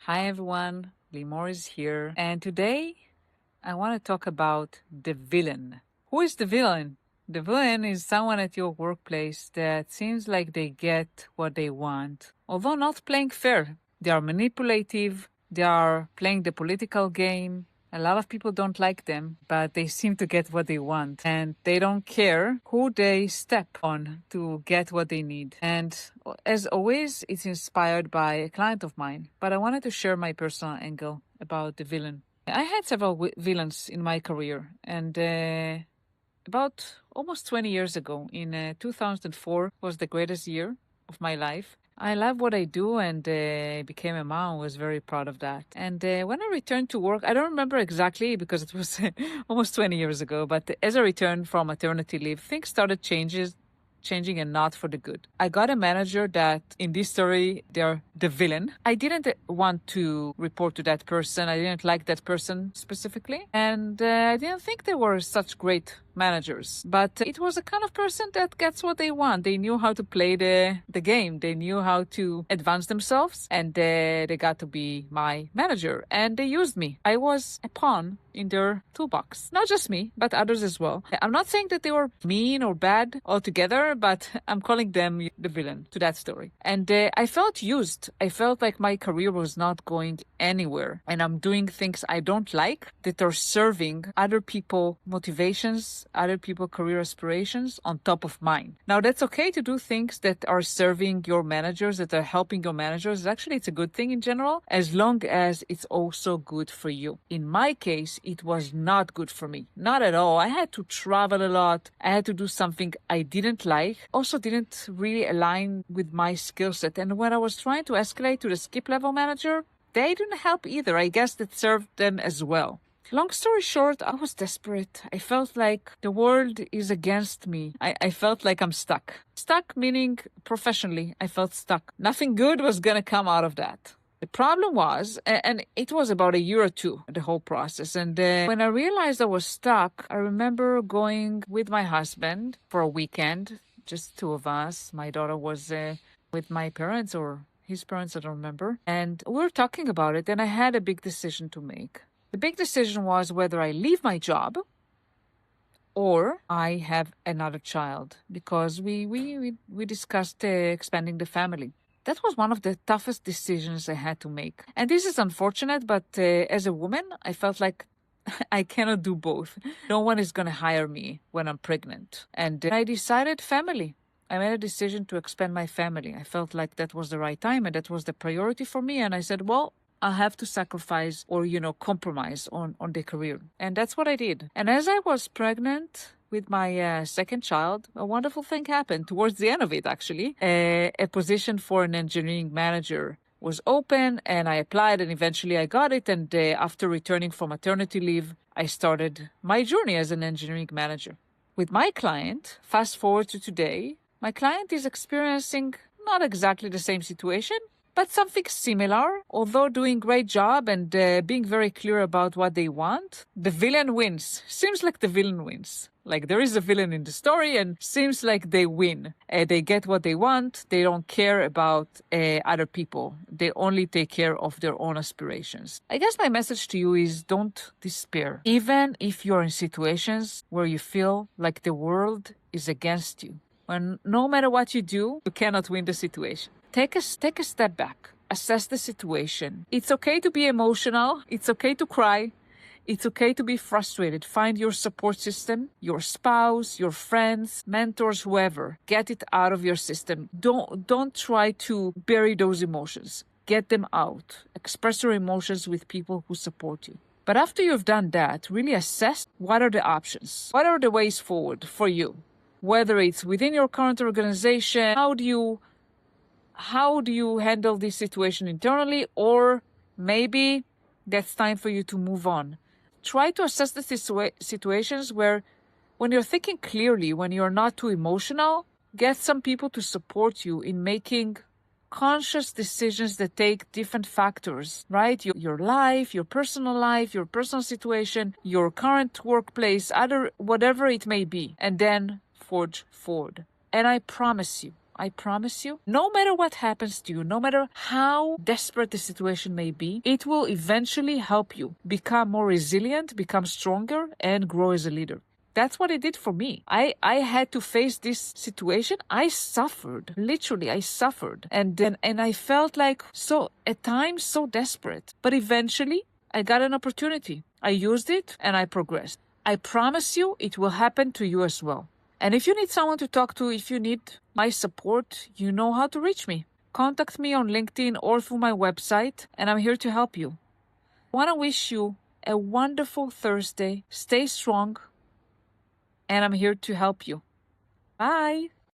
Hi everyone, Limor is here, and today I want to talk about the villain. Who is the villain? The villain is someone at your workplace that seems like they get what they want, although not playing fair. They are manipulative, they are playing the political game. A lot of people don't like them, but they seem to get what they want, and they don't care who they step on to get what they need. And as always, it's inspired by a client of mine, but I wanted to share my personal angle about the villain. I had several villains in my career, and about almost 20 years ago, in 2004, was the greatest year of my life. I love what I do and became a mom. Was very proud of that. And when I returned to work, I don't remember exactly because it was almost 20 years ago. But as I returned from maternity leave, things started changing and not for the good. I got a manager that in this story, they're the villain. I didn't want to report to that person. I didn't like that person specifically. And I didn't think they were such great managers. But it was a kind of person that gets what they want. They knew how to play the game. They knew how to advance themselves. And they got to be my manager. And they used me. I was a pawn in their toolbox. Not just me, but others as well. I'm not saying that they were mean or bad altogether, but I'm calling them the villain to that story. And I felt used. I felt like my career was not going anywhere. And I'm doing things I don't like that are serving other people motivations, other people career aspirations on top of mine. Now, that's okay to do things that are serving your managers, that are helping your managers. Actually, it's a good thing in general, as long as it's also good for you. In my case, it was not good for me. Not at all. I had to travel a lot. I had to do something I didn't like. Also didn't really align with my skill set. And when I was trying to escalate to the skip level manager, they didn't help either. I guess that served them as well. Long story short, I was desperate. I felt like the world is against me. I felt like I'm stuck. Stuck meaning professionally, I felt stuck. Nothing good was going to come out of that. The problem was, and it was about a year or two, the whole process. And when I realized I was stuck, I remember going with my husband for a weekend, just two of us. My daughter was with my parents or his parents, I don't remember. And we were talking about it, and I had a big decision to make. The big decision was whether I leave my job or I have another child, because we discussed expanding the family. That was one of the toughest decisions I had to make. And this is unfortunate, but as a woman, I felt like I cannot do both. No one is going to hire me when I'm pregnant. And I decided family. I made a decision to expand my family. I felt like that was the right time and that was the priority for me. And I said, well, I'll have to sacrifice or, compromise on the career. And that's what I did. And as I was pregnant with my second child, a wonderful thing happened towards the end of it, actually. A position for an engineering manager was open and I applied and eventually I got it. And after returning from maternity leave, I started my journey as an engineering manager. With my client, fast forward to today, my client is experiencing not exactly the same situation, but something similar. Although doing great job and being very clear about what they want, the villain wins. Seems like the villain wins. Like there is a villain in the story and seems like they win. They get what they want. They don't care about other people. They only take care of their own aspirations. I guess my message to you is don't despair. Even if you're in situations where you feel like the world is against you, when no matter what you do, you cannot win the situation. Take a step back. Assess the situation. It's okay to be emotional. It's okay to cry. It's okay to be frustrated. Find your support system, your spouse, your friends, mentors, whoever. Get it out of your system. Don't try to bury those emotions. Get them out. Express your emotions with people who support you. But after you've done that, really assess what are the options. What are the ways forward for you? Whether it's within your current organization, how do you handle this situation internally, or maybe that's time for you to move on. Try to assess the situations where, when you're thinking clearly, when you're not too emotional, get some people to support you in making conscious decisions that take different factors, right? Your life, your personal situation, your current workplace, whatever it may be, and then forge forward. And I promise you, I promise you, no matter what happens to you, no matter how desperate the situation may be, it will eventually help you become more resilient, become stronger, and grow as a leader. That's what it did for me. I had to face this situation. I suffered. Literally, I suffered. And I felt like at times so desperate. But eventually, I got an opportunity. I used it and I progressed. I promise you it will happen to you as well. And if you need someone to talk to, if you need my support, you know how to reach me. Contact me on LinkedIn or through my website, and I'm here to help you. I want to wish you a wonderful Thursday. Stay strong, and I'm here to help you. Bye.